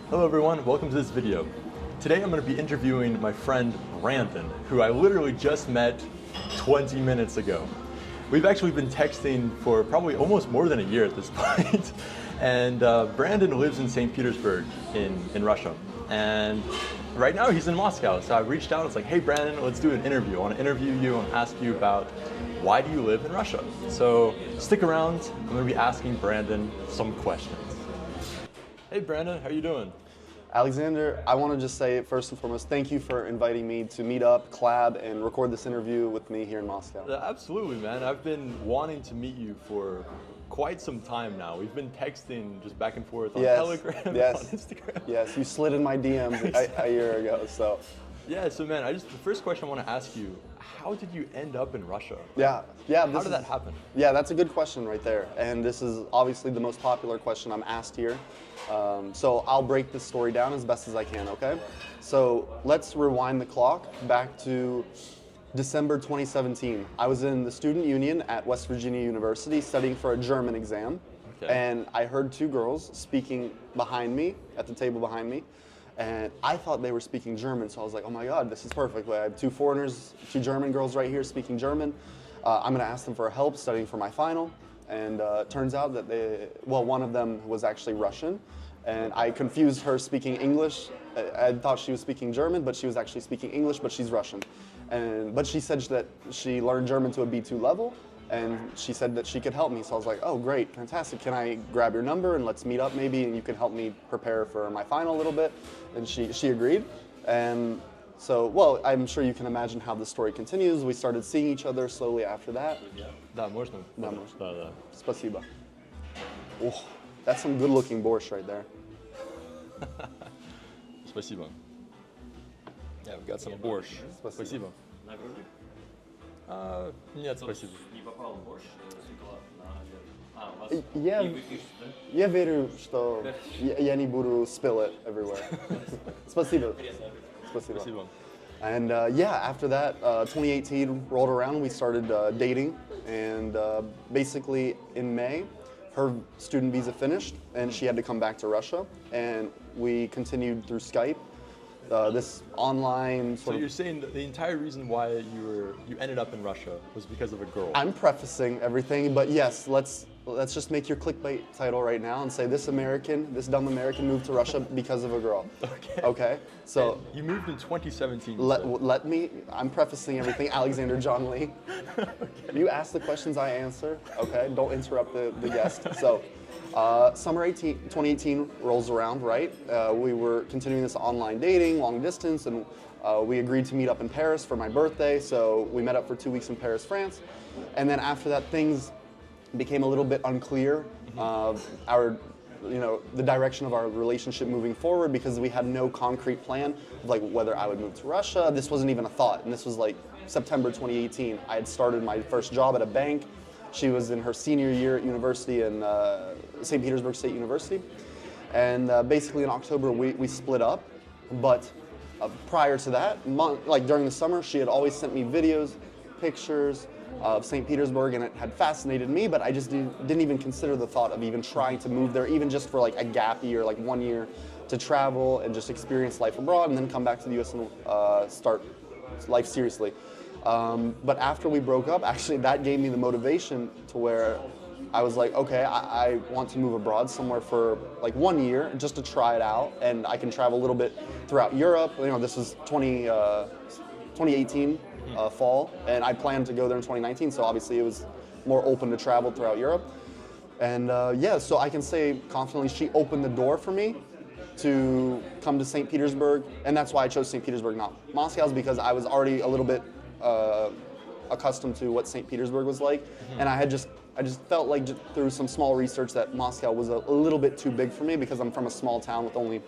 Hello everyone, welcome to this video. Today I'm going to be interviewing my friend Brandon, who I literally just met 20 minutes ago. We've actually been texting for probably almost more than a year at this point. And Brandon lives in St. Petersburg in Russia. And right now he's in Moscow. So I reached out, it's like, hey Brandon, let's do an interview. I want to interview you and ask you about why do you live in Russia? So stick around, I'm going to be asking Brandon some questions. Hey Brandon, how you doing? Alexander, I want to just say first and foremost, thank you for inviting me to meet up, collab, and record this interview with me here in Moscow. Absolutely, man. I've been wanting to meet you for quite some time now. We've been texting just back and forth on Telegram, on Instagram. Yes, you slid in my DMs a year ago, so. Yeah, so man, the first question I want to ask you, how did you end up in Russia? Yeah. How did that happen? Yeah, that's a good question right there. And this is obviously the most popular question I'm asked here. So I'll break this story down as best as I can, okay? So let's rewind the clock back to December 2017. I was in the student union at West Virginia University studying for a German exam. Okay. And I heard two girls speaking behind me, at the table behind me. And I thought they were speaking German, so I was like, oh my God, this is perfect. I have two foreigners, two German girls right here speaking German. I'm gonna ask them for help studying for my final. And turns out that one of them was actually Russian. And I confused her speaking English. I thought she was speaking German, but she was actually speaking English, but she's Russian. But she said that she learned German to a B2 level, and she said that she could help me. So I was like, oh, great, fantastic. Can I grab your number and let's meet up maybe, and you can help me prepare for my final a little bit? And she agreed. And so, well, I'm sure you can imagine how the story continues. We started seeing each other slowly after that. Да, можно. Да, можно. Да. Спасибо. Oh, that's some good-looking borscht right there. Спасибо. Yeah, we got some borscht. Спасибо. Нет, спасибо. Не попал в борщ, Я верю, что я не буду spill it everywhere. Спасибо. Спасибо. And after that, 2018 rolled around, we started dating, and basically in May, her student visa finished, and she had to come back to Russia, and we continued through Skype, this online So you're saying that the entire reason why you ended up in Russia was because of a girl? I'm prefacing everything, but yes, let's just make your clickbait title right now and say this dumb American moved to Russia because of a girl. Okay. Okay. So and you moved in 2017. let me. I'm prefacing everything. Alexander John Lee. Okay. You ask the questions, I answer. Okay. Don't interrupt the guest. So. Summer 2018 rolls around, right? We were continuing this online dating, long distance, and we agreed to meet up in Paris for my birthday, so we met up for 2 weeks in Paris, France. And then after that, things became a little bit unclear, the direction of our relationship moving forward, because we had no concrete plan of like whether I would move to Russia. This wasn't even a thought, and this was like September 2018. I had started my first job at a bank. She was in her senior year at university in St. Petersburg State University. And basically in October, we split up. But prior to that, like during the summer, she had always sent me videos, pictures of St. Petersburg, and it had fascinated me, but I just didn't even consider the thought of even trying to move there, even just for like a gap year, like 1 year, to travel and just experience life abroad and then come back to the US and start life seriously. But after we broke up, actually that gave me the motivation to where I was like, okay, I want to move abroad somewhere for like 1 year just to try it out, and I can travel a little bit throughout Europe. This was 2018 fall, and I planned to go there in 2019, so obviously it was more open to travel throughout Europe. And so I can say confidently she opened the door for me to come to St. Petersburg, and that's why I chose St. Petersburg, not Moscow, is because I was already a little bit accustomed to what St. Petersburg was like, and I just felt like through some small research that Moscow was a little bit too big for me because I'm from a small town with only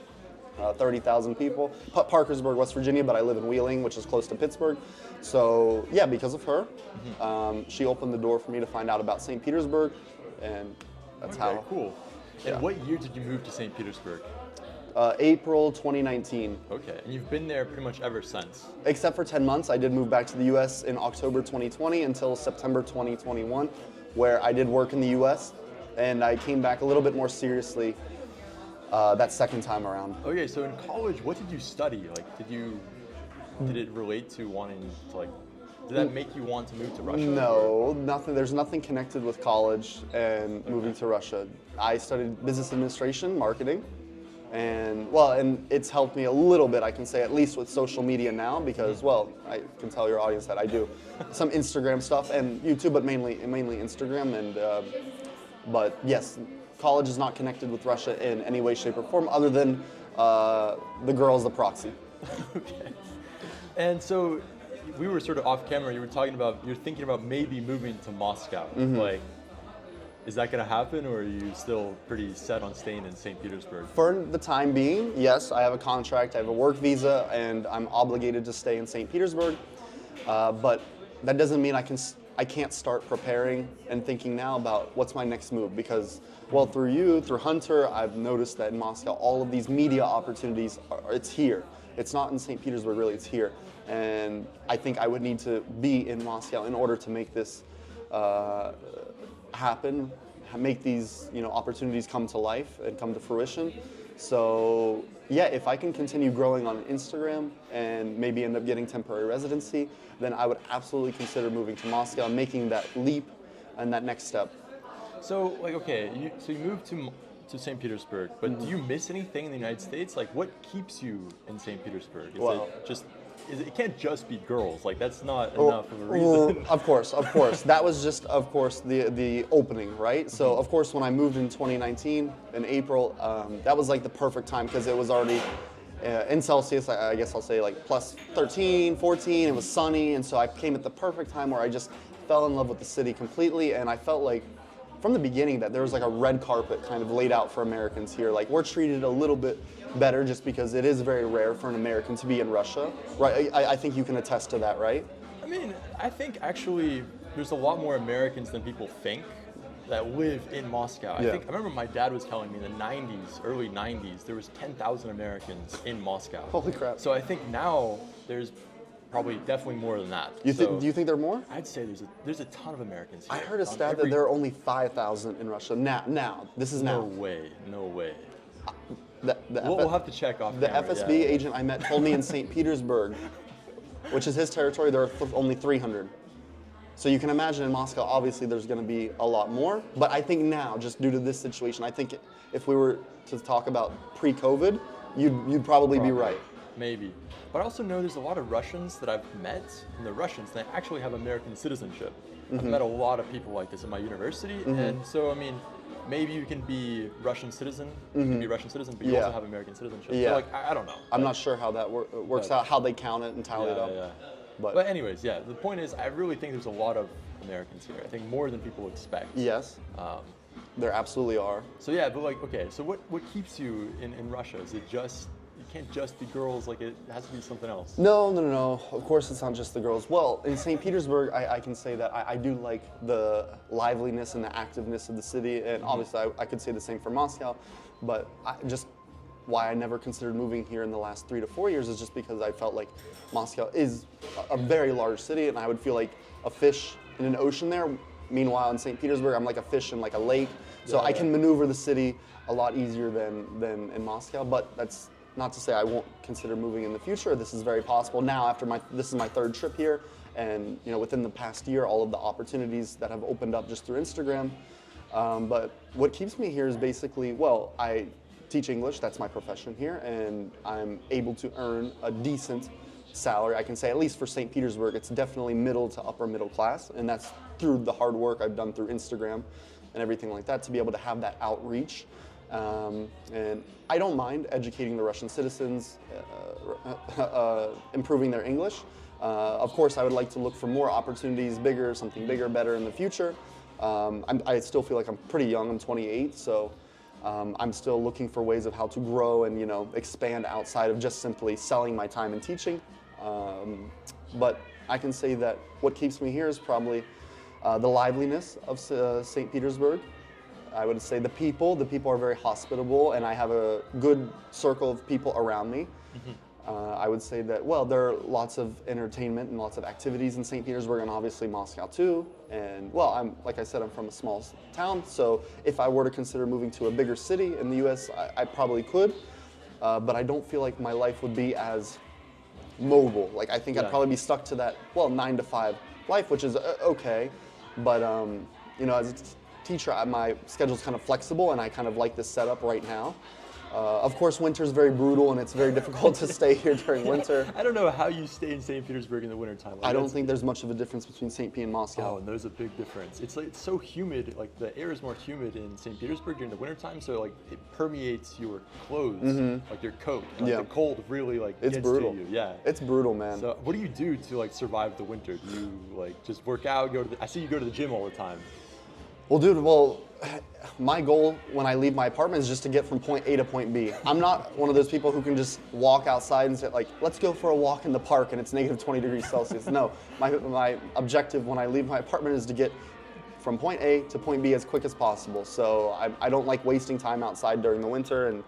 30,000 people, Parkersburg, West Virginia, but I live in Wheeling, which is close to Pittsburgh. So yeah, because of her, she opened the door for me to find out about St. Petersburg, and that's how. Cool. Yeah. And what year did you move to St. Petersburg? April 2019. Okay, and you've been there pretty much ever since? Except for 10 months. I did move back to the US in October 2020 until September 2021, where I did work in the US, and I came back a little bit more seriously that second time around. Okay, so in college, what did you study? Like, did it relate to wanting to like? Did that make you want to move to Russia? No, nothing. There's nothing connected with college and moving to Russia. I studied business administration, marketing, and it's helped me a little bit. I can say at least with social media now because I can tell your audience that I do some Instagram stuff and YouTube, but mainly Instagram. And but yes, college is not connected with Russia in any way, shape, or form, other than the girl as the proxy. Okay. And so we were sort of off camera. You were talking about you're thinking about maybe moving to Moscow. Like, is that going to happen, or are you still pretty set on staying in St. Petersburg? For the time being, yes, I have a contract, I have a work visa, and I'm obligated to stay in St. Petersburg. But that doesn't mean I can't start preparing and thinking now about what's my next move because, through Hunter, I've noticed that in Moscow, all of these media opportunities, it's here. It's not in St. Petersburg, really, it's here. And I think I would need to be in Moscow in order to make this happen, make these opportunities come to life and come to fruition. So yeah, if I can continue growing on Instagram and maybe end up getting temporary residency, then I would absolutely consider moving to Moscow and making that leap and that next step. So like, okay, so you moved to St. Petersburg, but do you miss anything in the United States? Like, what keeps you in St. Petersburg? It can't just be girls. Like, that's not enough of a reason. Of course. That was just, of course, the opening, right? So, of course, when I moved in 2019, in April, that was like the perfect time because it was already in Celsius, I guess I'll say like plus 13, 14, it was sunny, and so I came at the perfect time where I just fell in love with the city completely, and I felt like from the beginning that there was like a red carpet kind of laid out for Americans here. Like, we're treated a little bit better just because it is very rare for an American to be in Russia, right? I think you can attest to that, right? I mean, I think actually there's a lot more Americans than people think that live in Moscow. I remember my dad was telling me in the 90s, early 90s, there was 10,000 Americans in Moscow. Holy crap. So I think now there's probably definitely more than that. Do you think there are more? I'd say there's a ton of Americans here. I heard a stat that there are only 5,000 in Russia now. This is now. No way. We'll have to check off the camera, FSB agent I met told me in St. Petersburg, which is his territory, there are only 300. So you can imagine in Moscow, obviously there's going to be a lot more. But I think now, just due to this situation, I think if we were to talk about pre-COVID, you'd probably be right. Maybe. But I also know there's a lot of Russians that I've met, and the Russians, they actually have American citizenship. I've met a lot of people like this in my university, and so, I mean, maybe you can be Russian citizen, you can be Russian citizen, but you also have American citizenship. Yeah. So, like, I don't know. I'm not sure how that works out, how they count it and tally it up. Yeah. But anyways, the point is, I really think there's a lot of Americans here. I think more than people expect. Yes. There absolutely are. So yeah, but like, okay, so what keeps you in Russia? Is it just, you can't just be girls, like it has to be something else? No. Of course it's not just the girls. Well, in St. Petersburg, I can say that I do like the liveliness and the activeness of the city, and obviously I could say the same for Moscow, but why I never considered moving here in the last 3 to 4 years is just because I felt like Moscow is a very large city, and I would feel like a fish in an ocean there. Meanwhile, in St. Petersburg, I'm like a fish in like a lake, so I can maneuver the city a lot easier than in Moscow. But that's not to say I won't consider moving in the future. This is very possible now. This is my 3rd trip here, and within the past year, all of the opportunities that have opened up just through Instagram. But what keeps me here is basically, I teach English, that's my profession here, and I'm able to earn a decent salary. I can say, at least for St. Petersburg, it's definitely middle to upper middle class, and that's through the hard work I've done through Instagram and everything like that, to be able to have that outreach. And I don't mind educating the Russian citizens, improving their English. Of course, I would like to look for more opportunities, something bigger, better in the future. I still feel like I'm pretty young, I'm 28, so I'm still looking for ways of how to grow and expand outside of just simply selling my time and teaching. But I can say that what keeps me here is probably the liveliness of St. Petersburg. I would say the people are very hospitable, and I have a good circle of people around me. I would say that, well, there are lots of entertainment and lots of activities in St. Petersburg and obviously Moscow too. And well, like I said, I'm from a small town, so if I were to consider moving to a bigger city in the US, I probably could. But I don't feel like my life would be as mobile. Like I think I'd probably be stuck to that, well, 9 to 5 life, which is okay. But you know, as a teacher, my schedule's kind of flexible and I kind of like this setup right now. Of course, winter's very brutal and it's very difficult to stay here during winter. I don't know how you stay in St. Petersburg in the wintertime. Like, I don't think there's much of a difference between St. Pete and Moscow. Oh, and there's a big difference. It's like it's so humid. Like the air is more humid in St. Petersburg during the wintertime, so like it permeates your clothes, like your coat. And, like, the cold really like it's gets brutal. to you. Yeah, it's brutal, man. So what do you do to like survive the winter? Do you like just work out? I see you go to the gym all the time. Well, dude, my goal when I leave my apartment is just to get from point A to point B. I'm not one of those people who can just walk outside and say, like, let's go for a walk in the park and it's negative 20 degrees Celsius. No, my objective when I leave my apartment is to get from point A to point B as quick as possible. So I don't like wasting time outside during the winter, and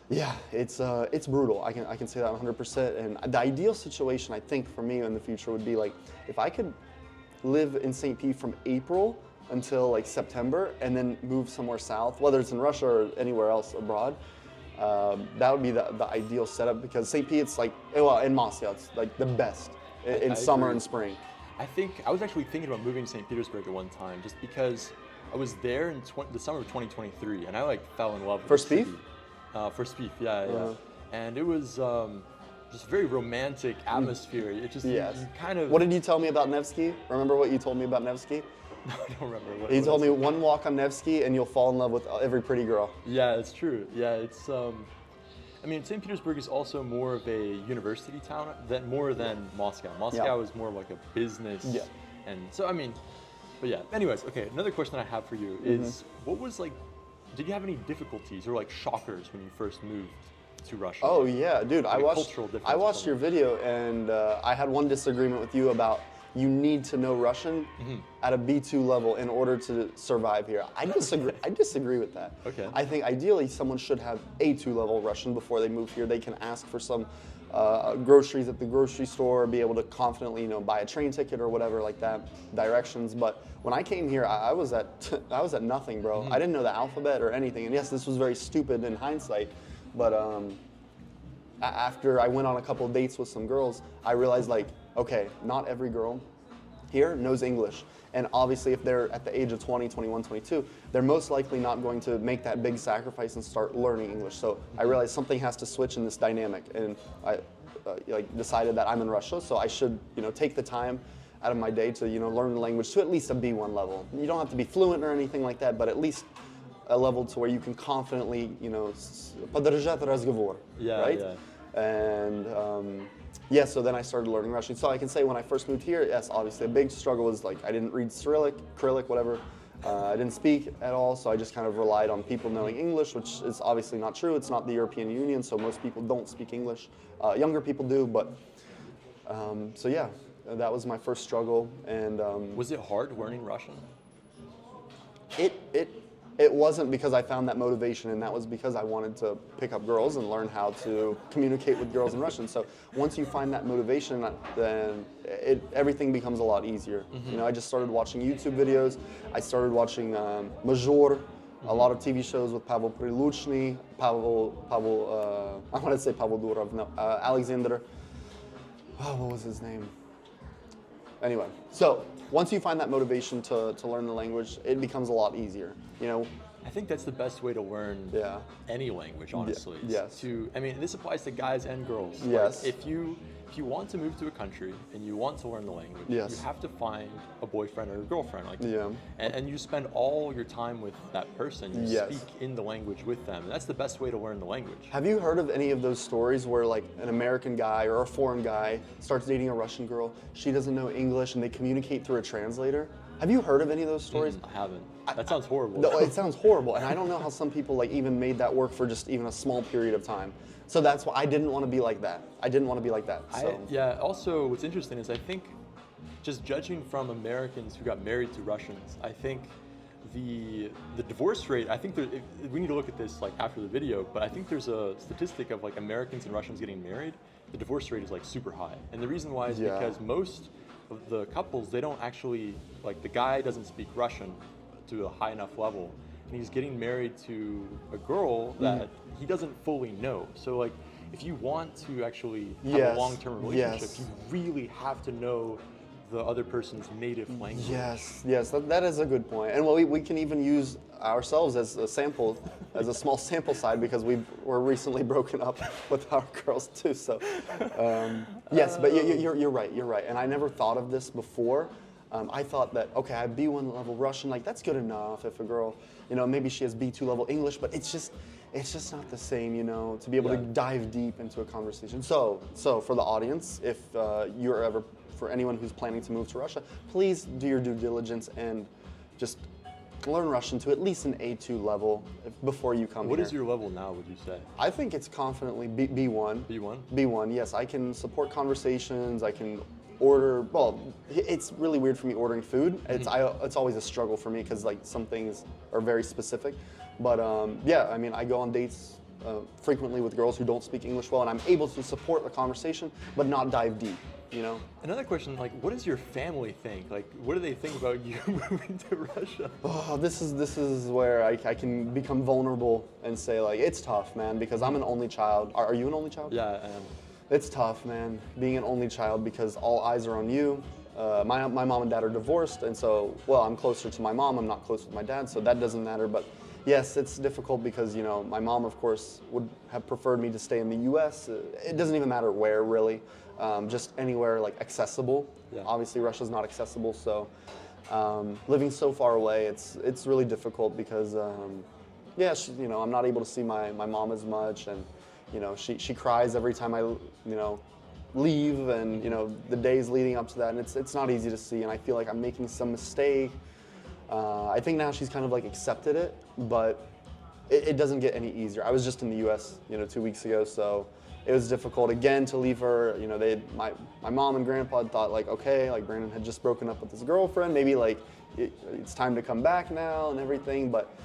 yeah, it's brutal. I can say that 100%. And the ideal situation, I think, for me in the future would be like if I could live in St. Pete from April until like September and then move somewhere south, whether it's in Russia or anywhere else abroad. That would be the ideal setup, because St. Pete, it's like, well, in Moscow, it's like the best in summer and spring. I think I was actually thinking about moving to St. Petersburg at one time, just because I was there in the summer of 2023, and I like fell in love with First the Beef? city. First Beef, yeah. And it was just a very romantic atmosphere. It just you kind of. What did you tell me about Nevsky? Remember what you told me about Nevsky? No, I don't remember. He told me one walk on Nevsky and you'll fall in love with every pretty girl. Yeah, it's true. Yeah, it's. I mean, St. Petersburg is also more of a university town more than Moscow. Moscow is more of like a business. Yeah. And so, I mean, but yeah. Anyways, okay. Another question I have for you is, what was like? Did you have any difficulties or like shockers when you first moved to Russia? Oh yeah, dude. Like I watched your video, and I had one disagreement with you about you need to know Russian at a B2 level in order to survive here. I disagree with that. Okay. I think ideally someone should have A2 level Russian before they move here. They can ask for some groceries at the grocery store, be able to confidently, buy a train ticket or whatever like that, directions. But when I came here, I was at nothing, bro. I didn't know the alphabet or anything. And yes, this was very stupid in hindsight, but after I went on a couple of dates with some girls, I realized, like, okay, not every girl here knows English. And obviously if they're at the age of 20, 21, 22, they're most likely not going to make that big sacrifice and start learning English. So I realized something has to switch in this dynamic. And I decided that I'm in Russia, so I should take the time out of my day to learn the language to at least a B1 level. You don't have to be fluent or anything like that, but at least a level to where you can confidently, поддержать разговор, right? Yeah. And yeah, so then I started learning Russian. So I can say when I first moved here, yes, obviously a big struggle was like I didn't read Cyrillic, whatever. I didn't speak at all, so I just kind of relied on people knowing English, which is obviously not true. It's not the European Union, so most people don't speak English. Younger people do, but so yeah, that was my first struggle. And was it hard learning Russian? It wasn't, because I found that motivation, and that was because I wanted to pick up girls and learn how to communicate with girls in Russian. So once you find that motivation, then everything becomes a lot easier. I just started watching YouTube videos. I started watching Major, a lot of TV shows with Pavel Priluchny, I want to say Pavel Durov, no, Alexander, what was his name? Anyway, so once you find that motivation to learn the language, it becomes a lot easier. I think that's the best way to learn any language, honestly. Yes. This applies to guys and girls. Yes. Like, if you want to move to a country and you want to learn the language, you have to find a boyfriend or a girlfriend. And you spend all your time with that person. You speak in the language with them. And that's the best way to learn the language. Have you heard of any of those stories where like an American guy or a foreign guy starts dating a Russian girl, she doesn't know English, and they communicate through a translator? Have you heard of any of those stories? I haven't. That sounds horrible. No, it sounds horrible, and I don't know how some people like even made that work for just even a small period of time. So that's why I didn't want to be like that. So. Also, what's interesting is I think, just judging from Americans who got married to Russians, I think the divorce rate, I think we need to look at this like after the video, but I think there's a statistic of like Americans and Russians getting married. The divorce rate is like super high, and the reason why is because most of the couples, they don't actually, like the guy doesn't speak Russian to a high enough level, and he's getting married to a girl that he doesn't fully know. So like, if you want to actually have a long-term relationship, you really have to know the other person's native language. Yes, that is a good point. And well, we can even use ourselves as a sample, as a small sample side, because we're recently broken up with our girls too. So yes, but you're right. And I never thought of this before. I thought that, okay, I have B1 level Russian, like that's good enough if a girl, maybe she has B2 level English, but it's just not the same, to be able to dive deep into a conversation. So for the audience, if for anyone who's planning to move to Russia, please do your due diligence and just learn Russian to at least an A2 level before you come here. What is your level now, would you say? I think it's confidently B1. B1? B1, yes. I can support conversations, I can order, well, it's really weird for me ordering food. It's always a struggle for me because like some things are very specific. But yeah, I mean, I go on dates frequently with girls who don't speak English well, and I'm able to support the conversation, but not dive deep, Another question, like, what does your family think? Like, what do they think about you moving to Russia? Oh, this is where I can become vulnerable and say like, it's tough, man, because I'm an only child. Are you an only child? Yeah, I am. It's tough, man, being an only child because all eyes are on you. My mom and dad are divorced, and so, well, I'm closer to my mom, I'm not close with my dad, so that doesn't matter. But yes, it's difficult because, my mom, of course, would have preferred me to stay in the US. It doesn't even matter where, really, just anywhere, like, accessible. Yeah. Obviously, Russia's not accessible, so living so far away, it's really difficult because, yeah, I'm not able to see my mom as much, and she cries every time I leave, and the days leading up to that, and it's not easy to see, and I feel like I'm making some mistake. I think now she's kind of like accepted it, but it doesn't get any easier. I was just in the U.S. 2 weeks ago, so it was difficult again to leave her. My mom and grandpa thought like, okay, like Brandon had just broken up with his girlfriend, maybe like it's time to come back now and everything, but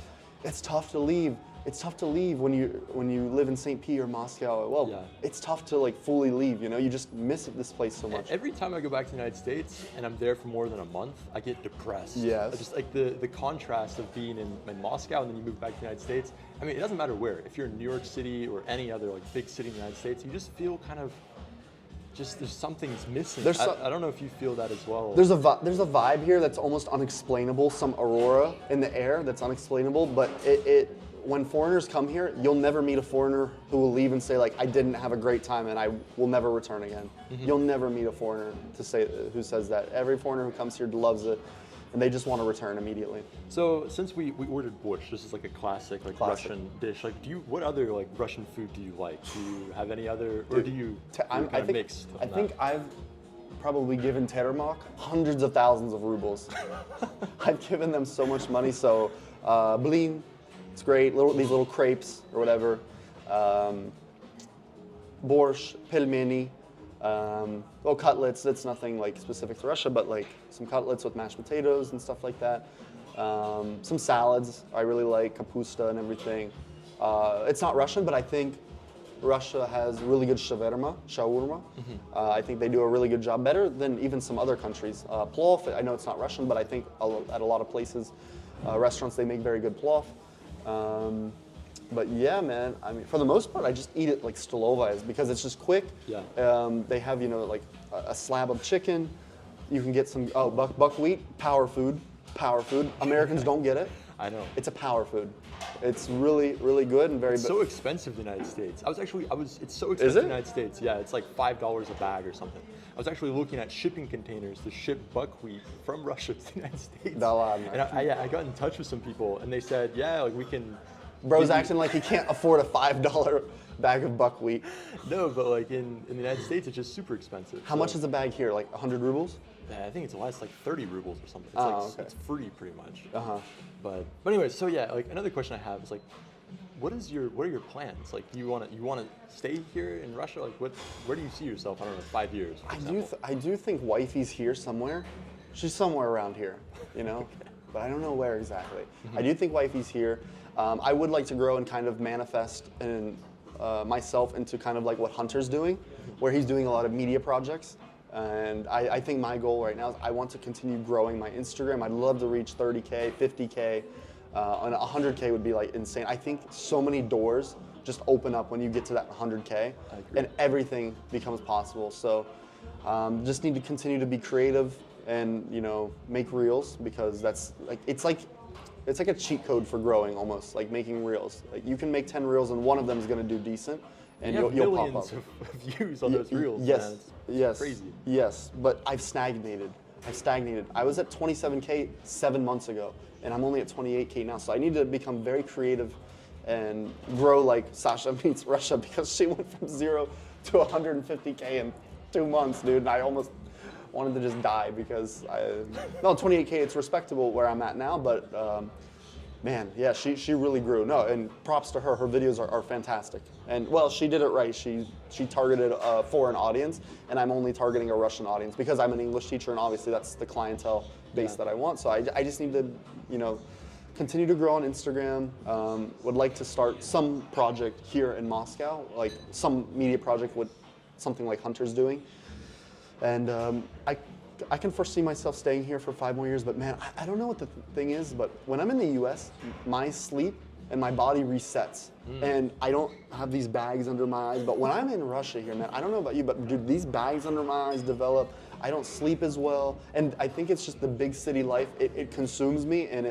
it's tough to leave. It's tough to leave when you live in St. Pete or Moscow. Well, it's tough to like fully leave. You just miss this place so much. Every time I go back to the United States and I'm there for more than a month, I get depressed. Yes. Just like the contrast of being in Moscow and then you move back to the United States. I mean, it doesn't matter where. If you're in New York City or any other like big city in the United States, you just feel kind of there's something's missing. I don't know if you feel that as well. There's a vibe here that's almost unexplainable. Some aurora in the air that's unexplainable, but when foreigners come here, you'll never meet a foreigner who will leave and say like, I didn't have a great time and I will never return again. You'll never meet a foreigner who says that. Every foreigner who comes here loves it, and they just want to return immediately. So since we ordered borscht, this is like a classic Russian dish. Like, what other like Russian food do you like? Do you have any other, or do you mixed? I think I've probably given Termak hundreds of thousands of rubles. I've given them so much money. So blin. It's great, these little crepes or whatever. Borscht, pelmeni, cutlets. That's nothing like specific to Russia, but like some cutlets with mashed potatoes and stuff like that. Some salads I really like, kapusta and everything. It's not Russian, but I think Russia has really good shawarma. I think they do a really good job, better than even some other countries. Plov, I know it's not Russian, but I think at a lot of places, restaurants, they make very good plov. But yeah, man, I mean, for the most part, I just eat it like Slabaugh because it's just quick. Yeah. They have, like a slab of chicken. You can get some, buckwheat, power food. Americans don't get it. I know. It's a power food. It's really, really good and very. It's so expensive in the United States. It's so expensive in the United States. Yeah, it's like $5 a bag or something. I was actually looking at shipping containers to ship buckwheat from Russia to the United States. And I got in touch with some people, and they said, yeah, like we can. Bro's acting like he can't afford a $5 bag of buckwheat. No, but like in the United States, it's just super expensive. How much is a bag here? Like 100 rubles? Yeah, I think it's less like 30 rubles or something. It's it's free pretty much. But anyway, so yeah, like another question I have is like, what are your plans? Like, you want to stay here in Russia? Like, where do you see yourself? I don't know, 5 years. I do think wifey's here somewhere. She's somewhere around here, Okay. but I don't know where exactly. I do think wifey's here. I would like to grow and kind of manifest in, myself into kind of like what Hunter's doing, where he's doing a lot of media projects. And I think my goal right now is I want to continue growing my Instagram. I'd love to reach 30K, 50K, and 100K would be like insane. I think so many doors just open up when you get to that 100K, and everything becomes possible. So just need to continue to be creative and, you know, make reels, because that's like it's like a cheat code for growing, almost like making reels. Like you can make 10 reels and one of them is going to do decent, and you'll pop up. Of views on those reels. Yes, man. yes, Crazy. Yes, but I've stagnated. I was at 27K 7 months ago, and I'm only at 28K now. So I need to become very creative and grow like Sasha Meets Russia, because she went from 0 to 150K in 2 months, dude. And I almost wanted to just die because no, 28K, it's respectable where I'm at now, but man, yeah, she really grew. No, and props to her. Her videos are fantastic. And well, she did it right. She targeted a foreign audience, and I'm only targeting a Russian audience because I'm an English teacher, and obviously that's the clientele base that I want. So I just need to, you know, continue to grow on Instagram. Would like to start some project here in Moscow, like some media project with something like Hunter's doing. And I can foresee myself staying here for 5 more years, but man, I don't know what the thing is, but when I'm in the US, my sleep and my body resets, and I don't have these bags under my eyes. But when I'm in Russia here, man, I don't know about you, but dude, these bags under my eyes develop. I don't sleep as well, and I think it's just the big city life. It consumes me, and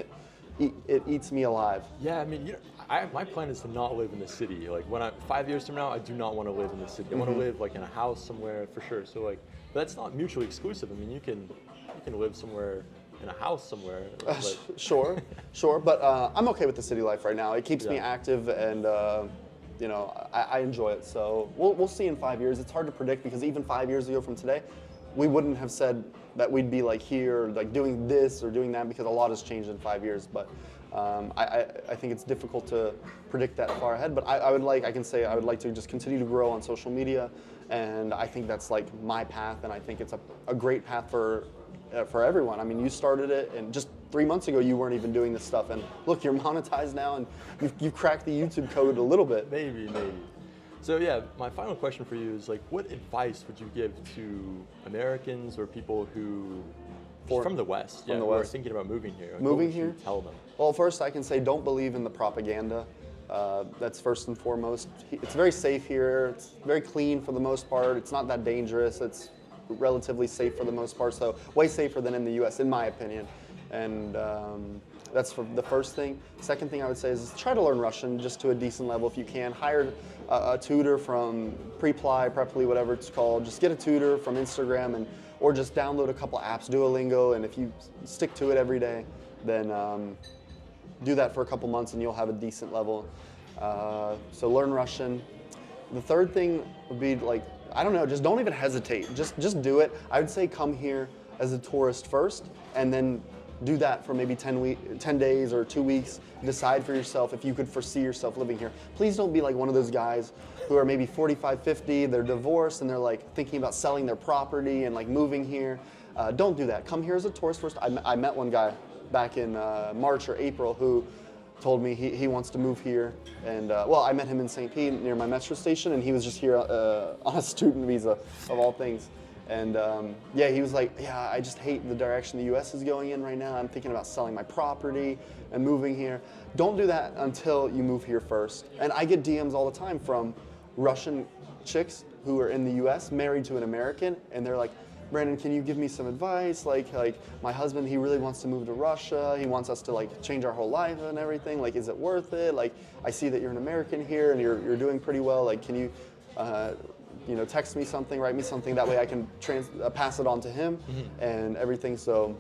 it eats me alive. Yeah, I mean, you know, my plan is to not live in the city. Like when 5 years from now, I do not want to live in the city. I want to live like in a house somewhere for sure. So like, but that's not mutually exclusive. I mean, you can live somewhere in a house somewhere. Sure. But I'm okay with the city life right now. It keeps me active, and you know, I enjoy it. So we'll see in 5 years. It's hard to predict, because even 5 years ago from today, we wouldn't have said that we'd be like here, like doing this or doing that, because a lot has changed in 5 years. But I think it's difficult to predict that far ahead. But I would like to just continue to grow on social media, and I think that's like my path, and I think it's a great path for everyone. I mean, you started it, and just 3 months ago you weren't even doing this stuff, and look, you're monetized now, and you've cracked the YouTube code a little bit. Maybe. So yeah, my final question for you is like, what advice would you give to Americans or people who from the West, who are thinking about moving here? Like, moving what would you tell them? Well, first I can say don't believe in the propaganda. That's first and foremost. It's very safe here. It's very clean for the most part. It's not that dangerous. It's relatively safe for the most part. So way safer than in the U.S. in my opinion. And that's for the first thing. Second thing I would say is try to learn Russian just to a decent level if you can. Hire a tutor from Preply, whatever it's called. Just get a tutor from Instagram, or just download a couple apps, Duolingo, and if you stick to it every day, then do that for a couple months and you'll have a decent level. So learn Russian. The third thing would be like, I don't know, just don't even hesitate. Just do it. I would say come here as a tourist first, and then do that for maybe 10 days or 2 weeks. Decide for yourself if you could foresee yourself living here. Please don't be like one of those guys who are maybe 45, 50, they're divorced and they're like thinking about selling their property and like moving here. Don't do that. Come here as a tourist first. I met one guy back in March or April who told me he wants to move here. And well, I met him in St. Pete near my metro station, and he was just here on a student visa of all things. And yeah, he was like, yeah, I just hate the direction the US is going in right now. I'm thinking about selling my property and moving here. Don't do that until you move here first. And I get DMs all the time from Russian chicks who are in the US married to an American, and they're like, Brandon, can you give me some advice? Like my husband, he really wants to move to Russia. He wants us to like change our whole life and everything. Like, is it worth it? Like, I see that you're an American here and you're doing pretty well. Like, can you, you know, text me something, write me something. That way I can pass it on to him and everything. So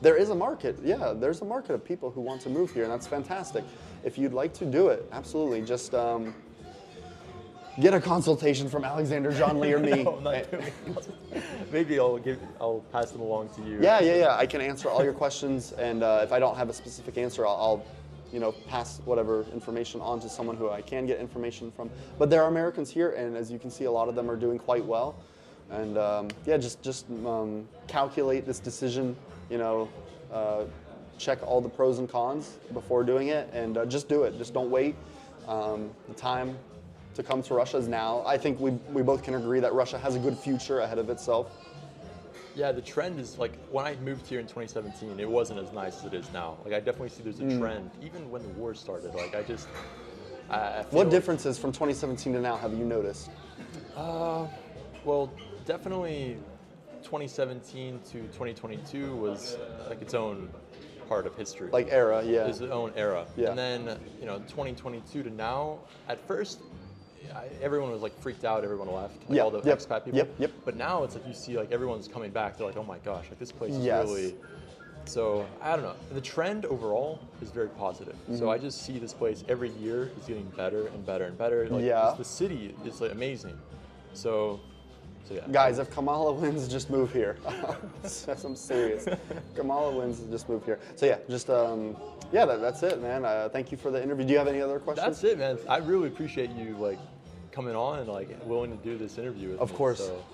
there is a market. Yeah, there's a market of people who want to move here, and that's fantastic. If you'd like to do it, absolutely. Just get a consultation from Alexander, John Lee, or me. No, not doing it. Maybe I'll pass them along to you. Yeah. I can answer all your questions, and if I don't have a specific answer, I'll you know, pass whatever information on to someone who I can get information from. But there are Americans here, and as you can see, a lot of them are doing quite well. And yeah, just calculate this decision. You know, check all the pros and cons before doing it, and just do it. Just don't wait. The time to come to Russia is now. I think we both can agree that Russia has a good future ahead of itself. Yeah, the trend is like when I moved here in 2017, it wasn't as nice as it is now. Like I definitely see there's a trend, even when the war started. Like I feel What differences from 2017 to now have you noticed? Well, definitely 2017 to 2022 was like its own part of history. Like era, yeah. Its own era. Yeah. And then, 2022 to now, at first, everyone was like freaked out, everyone left, like all the expat people. Yep. But now it's like you see like everyone's coming back, they're like, oh my gosh, like this place is Yes. really, so I don't know. The trend overall is very positive. So I just see this place every year is getting better and better and better. Like the city is like amazing. So yeah. Guys, if Kamala wins, just move here. I'm serious. Kamala wins, just move here. So yeah, just that's it, man. Thank you for the interview. Do you have any other questions? That's it, man. I really appreciate you like coming on and like willing to do this interview with me.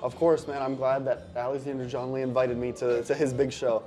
Of course, man. I'm glad that Alexander John Lee invited me to his big show.